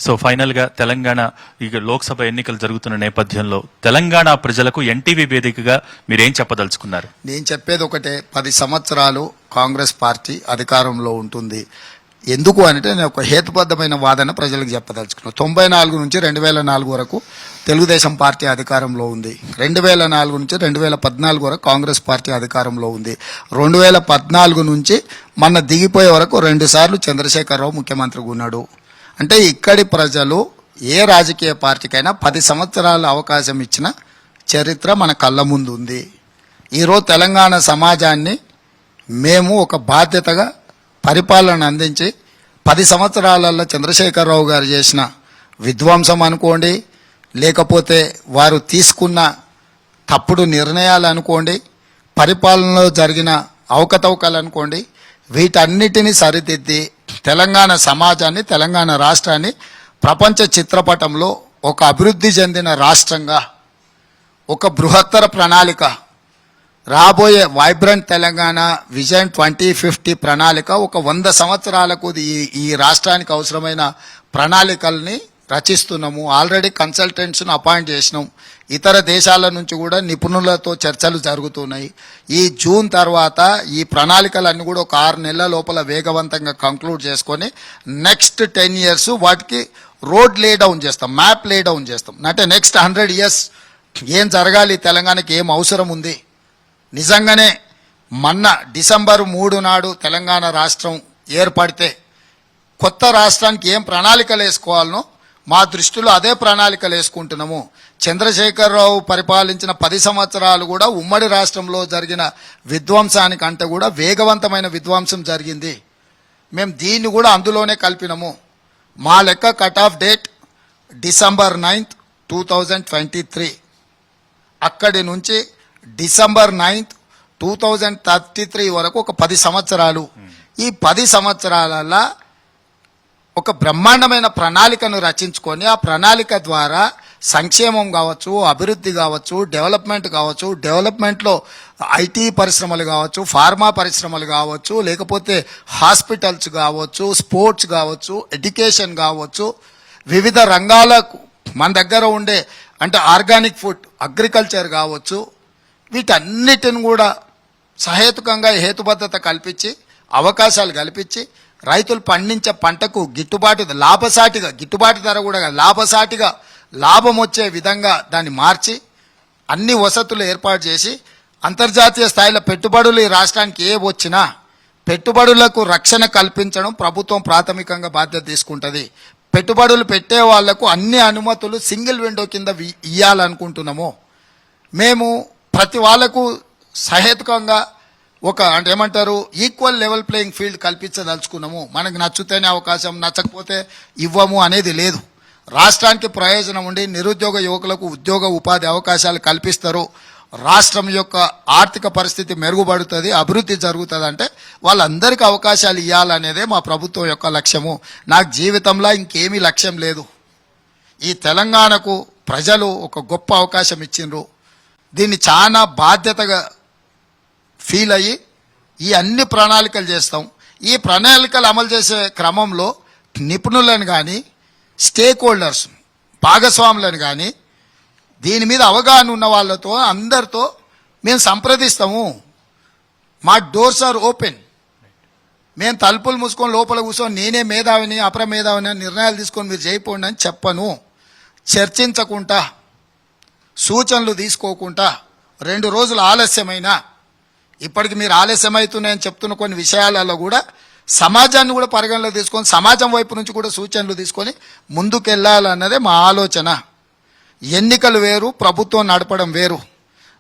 So ఫైనల్గా తెలంగాణ ఇక లోక్సభ ఎన్నికలు జరుగుతున్న నేపథ్యంలో తెలంగాణ ప్రజలకు ఎన్టీవీ వేదికగా మీరేం చెప్పదలుచుకున్నారు? నేను చెప్పేది ఒకటే, 10 సంవత్సరాలు కాంగ్రెస్ పార్టీ అధికారంలో ఉంటుంది. ఎందుకు అంటే నేను ఒక హేతుబద్ధమైన వాదన ప్రజలకు చెప్పదలుచుకున్నాను. 94 నుంచి 2004 వరకు తెలుగుదేశం పార్టీ అధికారంలో ఉంది. 2004 నుంచి 2014 వరకు కాంగ్రెస్ పార్టీ అధికారంలో ఉంది. 2014 నుంచి మన దిగిపోయే వరకు 2 సార్లు చంద్రశేఖరరావు ముఖ్యమంత్రిగా ఉన్నాడు. అంటే ఇక్కడి ప్రజలు ఏ రాజకీయ పార్టీకైనా 10 సంవత్సరాల అవకాశం ఇచ్చిన చరిత్ర మన కళ్ళ ముందు ఉంది. ఈరోజు తెలంగాణ సమాజాన్ని మేము ఒక బాధ్యతగా పరిపాలన అందించి 10 సంవత్సరాలలో చంద్రశేఖరరావు గారు చేసిన విధ్వంసం అనుకోండి, లేకపోతే వారు తీసుకున్న తప్పుడు నిర్ణయాలు అనుకోండి, పరిపాలనలో జరిగిన అవకతవకలు అనుకోండి, వీటన్నిటినీ సరిదిద్ది తెలంగాణ సమాజాన్ని, తెలంగాణ రాష్ట్రాన్ని ప్రపంచ చిత్రపటంలో ఒక అభివృద్ధి చెందిన రాష్ట్రంగా, ఒక బృహత్తర ప్రణాళిక, రాబోయే వైబ్రెంట్ తెలంగాణ విజన్ 2050 ప్రణాళిక, ఒక 100 సంవత్సరాలకు ఈ రాష్ట్రానికి అవసరమైన ప్రణాళికల్ని రచిస్తున్నాము. ఆల్రెడీ కన్సల్టెంట్స్ను అపాయింట్ చేసినాం. ఇతర దేశాల నుంచి కూడా నిపుణులతో చర్చలు జరుగుతున్నాయి. ఈ జూన్ తర్వాత ఈ ప్రణాళికలన్నీ కూడా ఒక 6 నెలల లోపల వేగవంతంగా కంక్లూడ్ చేసుకొని నెక్స్ట్ 10 years వాటికి రోడ్ లే డౌన్ చేస్తాం, మ్యాప్ లే డౌన్ చేస్తాం. అంటే నెక్స్ట్ 100 years ఏం జరగాలి, తెలంగాణకి ఏం అవసరం ఉంది. నిజంగానే మొన్న డిసెంబర్ 3 నాడు తెలంగాణ రాష్ట్రం ఏర్పడితే కొత్త రాష్ట్రానికి ఏం ప్రణాళికలు వేసుకోవాలనో మా దృష్టిలో అదే ప్రణాళికలు వేసుకుంటున్నాము. చంద్రశేఖరరావు పరిపాలించిన 10 సంవత్సరాలు కూడా ఉమ్మడి రాష్ట్రంలో జరిగిన విధ్వంసానికంటే కూడా వేగవంతమైన విధ్వంసం జరిగింది. మేము దీన్ని కూడా అందులోనే కలిపినాము. మా లెక్క కట్ ఆఫ్ డేట్ డిసెంబర్ 9, 2023. అక్కడి నుంచి డిసెంబర్ 9, 2033 వరకు ఒక 10 సంవత్సరాలు. ఈ 10 సంవత్సరాలలో ఒక బ్రహ్మాండమైన ప్రణాళికను రచించుకొని ఆ ప్రణాళిక ద్వారా సంక్షేమం కావచ్చు, అభివృద్ధి కావచ్చు, డెవలప్మెంట్ కావచ్చు, డెవలప్మెంట్లో ఐటీ పరిశ్రమలు కావచ్చు, ఫార్మా పరిశ్రమలు కావచ్చు, లేకపోతే హాస్పిటల్స్ కావచ్చు, స్పోర్ట్స్ కావచ్చు, ఎడ్యుకేషన్ కావచ్చు, వివిధ రంగాలకు మన దగ్గర ఉండే అంటే ఆర్గానిక్ ఫుడ్, అగ్రికల్చర్ కావచ్చు, వీటన్నిటిని కూడా సహేతుకంగా హేతుబద్ధత కల్పించి అవకాశాలు కల్పించి రైతులు పండించే పంటకు గిట్టుబాటు ధర కూడా లాభసాటిగా లాభం వచ్చే విధంగా దాన్ని మార్చి అన్ని వసతులు ఏర్పాటు చేసి అంతర్జాతీయ స్థాయిలో పెట్టుబడులు ఈ రాష్ట్రానికి ఏ వచ్చినా పెట్టుబడులకు రక్షణ కల్పించడం ప్రభుత్వం ప్రాథమికంగా బాధ్యత తీసుకుంటుంది. పెట్టుబడులు పెట్టే వాళ్లకు అన్ని అనుమతులు సింగిల్ విండో కింద ఇవ్వాలనుకుంటున్నాము. మేము ప్రతి వాళ్లకు సహేతుకంగా ఒక అంటే ఏమంటారు ఈక్వల్ లెవెల్ ప్లేయింగ్ ఫీల్డ్ కల్పించదలుచుకున్నాము. మనకు నచ్చుతేనే అవకాశం, నచ్చకపోతే ఇవ్వము అనేది లేదు. రాష్ట్రానికి ప్రయోజనం ఉండి నిరుద్యోగ యువకులకు ఉద్యోగ ఉపాధి అవకాశాలు కల్పిస్తారు, రాష్ట్రం యొక్క ఆర్థిక పరిస్థితి మెరుగుపడుతుంది, అభివృద్ధి జరుగుతుంది అంటే వాళ్ళందరికీ అవకాశాలు ఇవ్వాలనేదే మా ప్రభుత్వం యొక్క లక్ష్యము. నాకు జీవితంలో ఇంకేమీ లక్ష్యం లేదు. ఈ తెలంగాణకు ప్రజలు ఒక గొప్ప అవకాశం ఇచ్చిండ్రు. దీన్ని చాలా బాధ్యతగా ఫీల్ అయ్యి ఈ అన్ని ప్రణాళికలు చేస్తాం. ఈ ప్రణాళికలు అమలు చేసే క్రమంలో నిపుణులను కానీ, స్టేక్ హోల్డర్స్ భాగస్వాములను కానీ, దీని మీద అవగాహన ఉన్న వాళ్ళతో అందరితో మేము సంప్రదిస్తాము. మా డోర్స్ ఆర్ ఓపెన్. మేము తలుపులు మూసుకొని లోపల కూర్చొని నేనే మేధావిని, అప్రమేధావిని నిర్ణయాలు తీసుకొని మీరు చేయకపోండి అని చెప్పను. చర్చించకుండా, సూచనలు తీసుకోకుండా 2 రోజులు ఆలస్యమైనా, ఇప్పటికి మీరు ఆలస్యమవుతున్నాయని చెప్తున్న కొన్ని విషయాలలో కూడా సమాజాన్ని కూడా పరిగణలో తీసుకొని సమాజం వైపు నుంచి కూడా సూచనలు తీసుకొని ముందుకెళ్ళాలన్నదే మా ఆలోచన. ఎన్నికలు వేరు, ప్రభుత్వం నడపడం వేరు.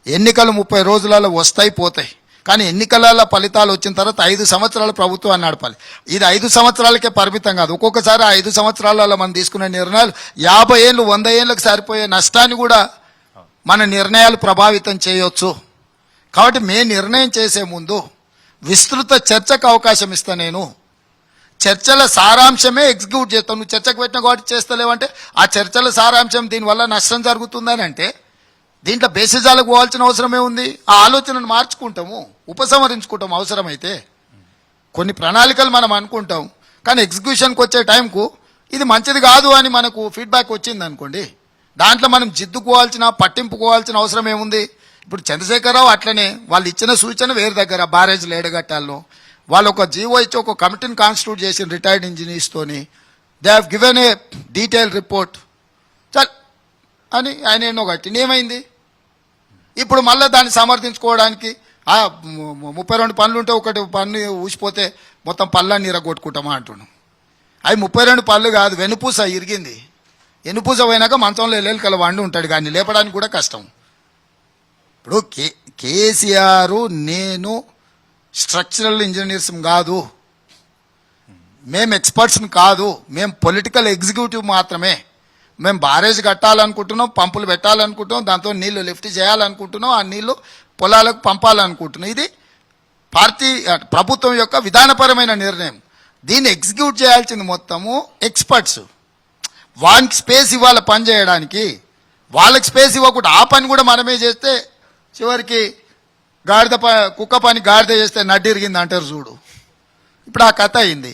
ఎన్నికలు 30 రోజులలో వస్తాయి పోతాయి, కానీ ఎన్నికల ఫలితాలు వచ్చిన తర్వాత 5 సంవత్సరాల ప్రభుత్వాన్ని నడపాలి. ఇది 5 సంవత్సరాలకే పరిమితం కాదు. ఒక్కొక్కసారి 5 సంవత్సరాలలో మనం తీసుకునే నిర్ణయాలు 50 ఏళ్ళు 100 ఏళ్ళకు సరిపోయే నష్టాన్ని కూడా మన నిర్ణయాలు ప్రభావితం చేయొచ్చు. కాబట్టి మేము నిర్ణయం చేసే ముందు విస్తృత చర్చకు అవకాశం ఇస్తా. నేను చర్చల సారాంశమే ఎగ్జిక్యూట్ చేస్తాను. నువ్వు చర్చకు పెట్టిన కాబట్టి చేస్తలేవంటే ఆ చర్చల సారాంశం దీనివల్ల నష్టం జరుగుతుందని అంటే దీంట్లో బేసిజాలకు పోవాల్సిన అవసరమే ఉంది. ఆ ఆలోచనను మార్చుకుంటాము, ఉపసంహరించుకుంటాం. అవసరమైతే కొన్ని ప్రణాళికలు మనం అనుకుంటాం, కానీ ఎగ్జిక్యూషన్కి వచ్చే టైంకు ఇది మంచిది కాదు అని మనకు ఫీడ్బ్యాక్ వచ్చింది అనుకోండి, దాంట్లో మనం జిద్దుకోవాల్సిన పట్టింపుకోవాల్సిన అవసరం ఏముంది? ఇప్పుడు చంద్రశేఖరరావు అట్లనే వాళ్ళు ఇచ్చిన సూచన వేరే దగ్గర బ్యారేజ్లు ఏడగట్టాలను వాళ్ళు ఒక జీవో ఇచ్చి ఒక కమిటీని కాన్స్టిట్యూట్ చేసిన రిటైర్డ్ ఇంజనీర్స్తోని they have given a detail report చల్ అని ఆయన ఎన్నో కట్టింది. ఏమైంది? ఇప్పుడు మళ్ళీ దాన్ని సమర్థించుకోవడానికి 32 పనులు ఉంటే ఒకటి పన్ను ఊసిపోతే మొత్తం పళ్ళని ఇరగొట్టుకుంటామా అంటున్నాం. అవి 32 పళ్ళు కాదు, వెనుపూస ఇరిగింది. వెనుపూస పోయినాక మంచంలో ఎల్లెలికల వండి ఉంటాడు, కానీ లేపడానికి కూడా కష్టం. ఇప్పుడు కేసీఆర్ నేను స్ట్రక్చరల్ ఇంజనీర్స్ కాదు, మేము ఎక్స్పర్ట్స్ని కాదు, మేము పొలిటికల్ ఎగ్జిక్యూటివ్ మాత్రమే. మేము బ్యారేజ్ కట్టాలనుకుంటున్నాం, పంపులు పెట్టాలనుకుంటున్నాం, దాంతో నీళ్లు లిఫ్ట్ చేయాలనుకుంటున్నాం, ఆ నీళ్లు పొలాలకు పంపాలనుకుంటున్నాం. ఇది పార్టీ ప్రభుత్వం యొక్క విధానపరమైన నిర్ణయం. దీన్ని ఎగ్జిక్యూట్ చేయాల్సింది మొత్తము ఎక్స్పర్ట్స్. వానికి స్పేస్ ఇవ్వాలి పని చేయడానికి, వాళ్ళకి స్పేస్ ఇవ్వకుండా ఆ పని కూడా మనమే చేస్తే చివరికి కుక్క పని గాడిద చేస్తే నడ్డి ఇరిగింది అంటారు చూడు. ఇప్పుడు ఆ కథ అయింది.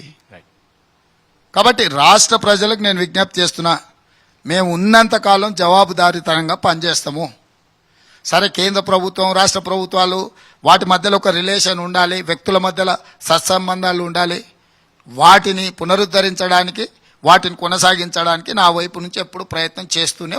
కాబట్టి రాష్ట్ర ప్రజలకు నేను విజ్ఞప్తి చేస్తున్నా, మేము ఉన్నంతకాలం జవాబుదారీతనంగా పనిచేస్తాము. సరే, కేంద్ర ప్రభుత్వం రాష్ట్ర ప్రభుత్వాలు వాటి మధ్యలో ఒక రిలేషన్ ఉండాలి, వ్యక్తుల మధ్యలో సత్సంబంధాలు ఉండాలి. వాటిని పునరుద్ధరించడానికి వాటిని కొనసాగించడానికి నా వైపు నుంచి ఎప్పుడు ప్రయత్నం చేస్తూనే